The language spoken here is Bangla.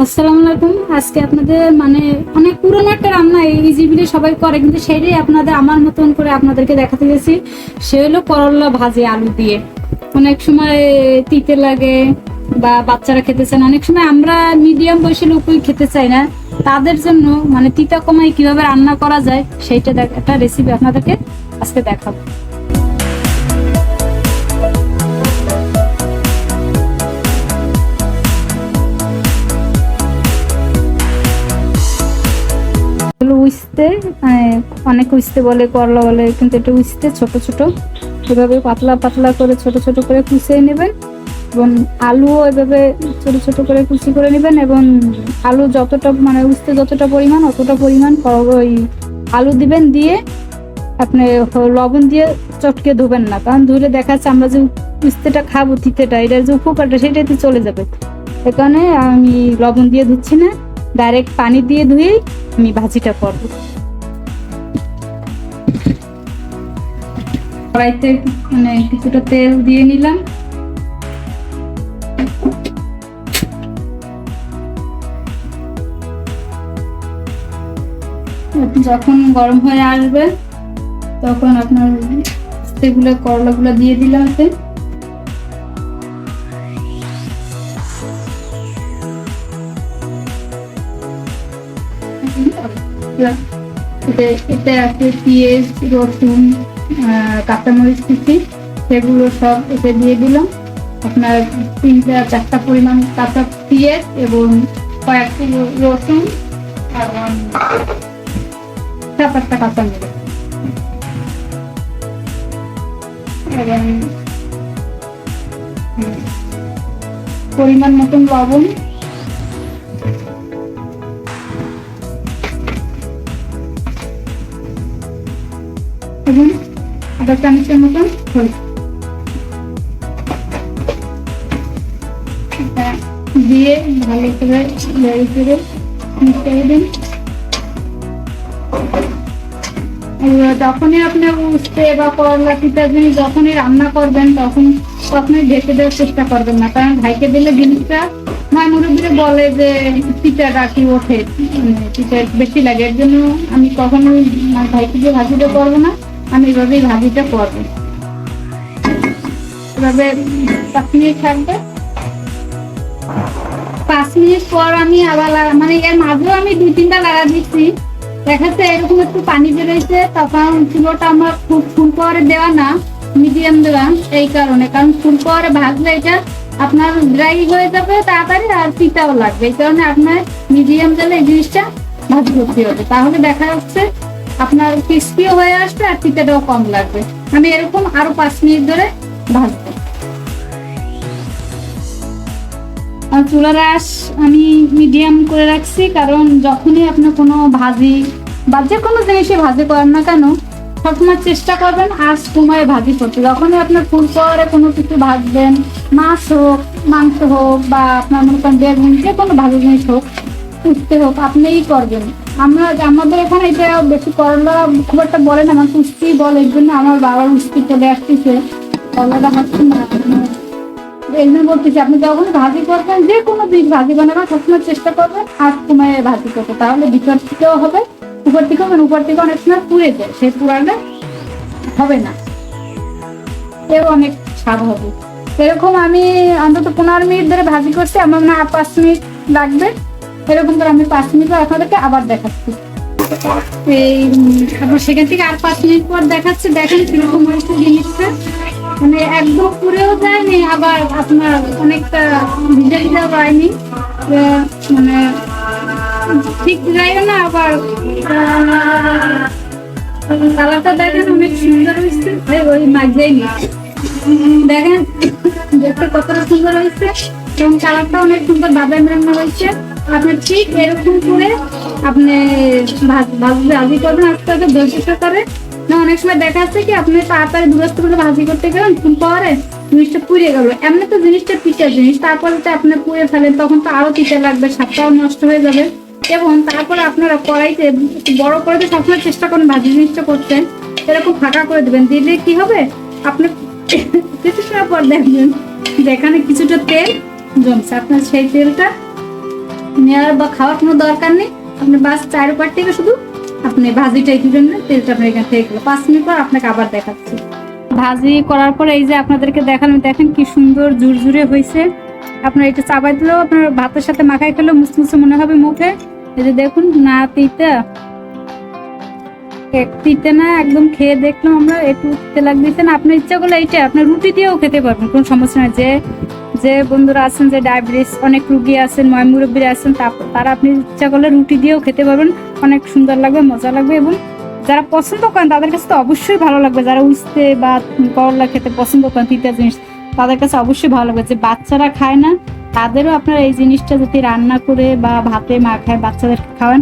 আসসালামু আলাইকুম। আজকে আপনাদের মানে অনেক পুরনো একটা রান্না ইজিলি সবাই করে, কিন্তু সেটাই আপনাদের আমার মতন করে আপনাদেরকে দেখাতে গেছি। সে হলো করলা ভাজি আলু দিয়ে। অনেক সময় তিতে লাগে বা বাচ্চারা খেতে চায় না, অনেক সময় আমরা মিডিয়াম বয়সী লোকই খেতে চাই না। তাদের জন্য মানে তিতা কমাই কিভাবে রান্না করা যায় সেইটা একটা রেসিপি আপনাদেরকে আজকে দেখাবো। উইস্তে অনেক উইস্তে বলে, করলা বলে, কিন্তু এটা উইস্তে ছোট ছোট এভাবে পাতলা পাতলা করে ছোট ছোট করে কুচিয়ে নেবেন এবং আলুও এভাবে ছোট ছোট করে কুচি করে নেবেন এবং আলু যতটা মানে উইস্তে যতটা পরিমাণ অতটা পরিমাণ ওই আলু দিবেন। দিয়ে আপনি লবণ দিয়ে চটকে ধুবেন না, কারণ ধুলে দেখা যাচ্ছে আমরা যে উইস্তেটা খাবো তিতেটা এটার যে উপকারটা সেটাতে চলে যাবে। এ কারণে আমি লবণ দিয়ে ধুচ্ছি না, ডাইরেক্ট পানি দিয়ে ধুয়েই আমি ভাজিটা করবো। কড়াইতে মানে কিছুটা তেল দিয়ে নিলাম। যখন গরম হয়ে আসবে তখন আপনার সেগুলো করলাগুলো দিয়ে দিলাম। এতে আছে পেঁয়াজ, রসুন, কাঁচামরিচ কুচি, সেগুলো সব এতে দিয়ে দিলাম। আপনার 3-4টা পরিমাণ কাঁচা পেঁয়াজ এবং কয়েকটি রসুন এবং 7-8টা কাঁচামরিচ এবং পরিমাণ মতন লবণ এবং 1/2 চামচের মতন হলুদ দিয়ে ভালো করে নেড়ে চেড়ে মিশিয়ে দিন। যখনই আপনি উস্তে বা করলা তিতা জিনিস যখনই রান্না করবেন তখনই ঢেকে দেওয়ার চেষ্টা করবেন না, কারণ ঢাইকে দিলে জিনিসটা মুরব্বীরা বলে যে তিতাটা কি ওঠে, তিতা বেশি লাগে। এর জন্য আমি কখনোই ঢাইকে দিয়ে ভাজিটা করবো না, আমি এভাবেই ভাজিটা করবো। এভাবে 5 মিনিট থাকবে। 5 মিনিট পর আমি আবার মানে এর মাঝেও আমি 2-3টা লাগা দিচ্ছি। দেখাচ্ছে এরকম একটু পানি বেরোইছে, তখন চুলোটা আমার খুব ফুল পাওয়ারে দেওয়া না, মিডিয়াম দেওয়া। এই কারণে, কারণ ফুল পাওয়ারে ভাজলে এটা আপনার ড্রাই হয়ে যাবে তাড়াতাড়ি আর তিতাও লাগবে। এই কারণে আপনার মিডিয়াম দিলে এই জিনিসটা ভাজি করতে হবে, তাহলে দেখা যাচ্ছে আপনার ক্রিস্পিও হয়ে আসবে আর তিতাটাও কম লাগবে। আমি এরকম আরো 5 মিনিট ধরে ভাজবো। আর চুলার আঁচ আমি মিডিয়াম করে রাখছি, কারণ যখনই আপনি কোনো ভাজি বা যে কোনো জিনিসে ভাজি করেন না কেন সবসময় চেষ্টা করবেন আঁচ কমায় ভাজি করতে। যখনই আপনার ফুল পাওয়ারে কোনো কিছু ভাজবেন, মাছ হোক, মাংস হোক বা আপনার মনে করেন বেগুন, যে কোনো ভাজি জিনিস হোক, উঠতে হোক, আপনিই করবেন। আমাদের এখানে এটা বেশি করলা খুব একটা বলে না, আমার উস্তি বলে। এর জন্য আমার বাবার উস্তি চলে আসতেছে, করলাটা হচ্ছে না। এই জন্য বলতেছি, আপনি যখন ভাজি করবেন, যে কোনো দিন ভাজি বানাবেন সবসময় চেষ্টা করবেন আঁচ কমায় ভাজি করতে, তাহলে ভিতর থেকেও হবে, উপর থেকেও হবে। উপর থেকে অনেক সময় পুড়ে যায়, সেই পুরালে হবে না, এও অনেক স্বাদ হবে। এরকম আমি অন্তত 15 মিনিট ধরে ভাজি করছি, আমার না 5 মিনিট লাগবে। এরকম করে আমি 5 মিনিট পর আপনাদেরকে আবার দেখাচ্ছি। এই তারপর সেখান থেকে আর 5 মিনিট পর দেখাচ্ছি। দেখেন কিরকম হয়েছে জিনিসটা, মানে একদম পুড়েও যায়নি, আবার আপনার অনেকটা ভিজে ভিজে যায়নি, মানে ঠিক যায়ও না। আবার কালারটা দেখেন অনেক সুন্দর হয়েছে, ওই মাঝেই দেখেন দেখতে কতটা সুন্দর হয়েছে এবং কালারটা অনেক সুন্দর বাদামি রান্না হয়েছে। আপনি ঠিক এরকম করে আপনি ভাজি করবেন আস্তে আস্তে ধৈর্য সহকারে। না, অনেক সময় দেখা যাচ্ছে কি আপনি তাড়াতাড়ি দূরস্থ করে ভাজি করতে গেলেন, ফুল পাওয়ারে জিনিসটা পুড়িয়ে গেল। এমনি তো জিনিসটা পিঠা জিনিস, তারপরে তো আপনি পুড়ে ফেলেন, তখন তো আরো পিঠা লাগবে, স্বাদটাও নষ্ট হয়ে যাবে। এবং তারপরে আপনারা কড়াইতে বড় করে সবসময় চেষ্টা করুন ভাজি জিনিসটা করতে, এরকম ফাঁকা করে দেবেন। দিলে কি হবে, আপনি কিছু সময় পর দেখবেন যেখানে কিছুটা তেল জমছে, আপনার সেই তেলটা নেওয়ার বা খাওয়ার কোনো দরকার নেই। আপনি বাস চায়ের উপর থেকে শুধু আপনি ভাজিটাই তুলেন না, তেলটা আপনার এখান থেকে 5 মিনিট পর আপনাকে আবার দেখাচ্ছি। ভাজি করার পর এই যে আপনাদেরকে দেখালাম, দেখেন কি সুন্দর ঝুরঝুরে হয়েছে। আপনার এটা চাবাই দিলেও আপনার ভাতের সাথে মাখাই খেলেও মুসমুসে মনে হবে মুখে। এই যে দেখুন, না তিতা, তিতে না, একদম খেয়ে দেখলাম আমরা, একটু তিতে লাগতেছে না। আপনার ইচ্ছা করলে এইটা আপনার রুটি দিয়েও খেতে পারবেন, কোনো সমস্যা নাই। যে বন্ধুরা আছেন যে ডায়াবেটিস অনেক রুগী আছেন, মুরব্বীরা আছেন, তারা আপনি ইচ্ছা করলে রুটি দিয়েও খেতে পারবেন, অনেক সুন্দর লাগবে, মজা লাগবে। এবং যারা পছন্দ করেন তাদের কাছে তো অবশ্যই ভালো লাগবে। যারা উস্তে বা করলা খেতে পছন্দ করেন তিতা জিনিস, তাদের কাছে অবশ্যই ভালো লাগবে। যে বাচ্চারা খায় না তাদেরও আপনারা এই জিনিসটা যদি রান্না করে বা ভাতে মাখায় বাচ্চাদেরকে খাওয়ান,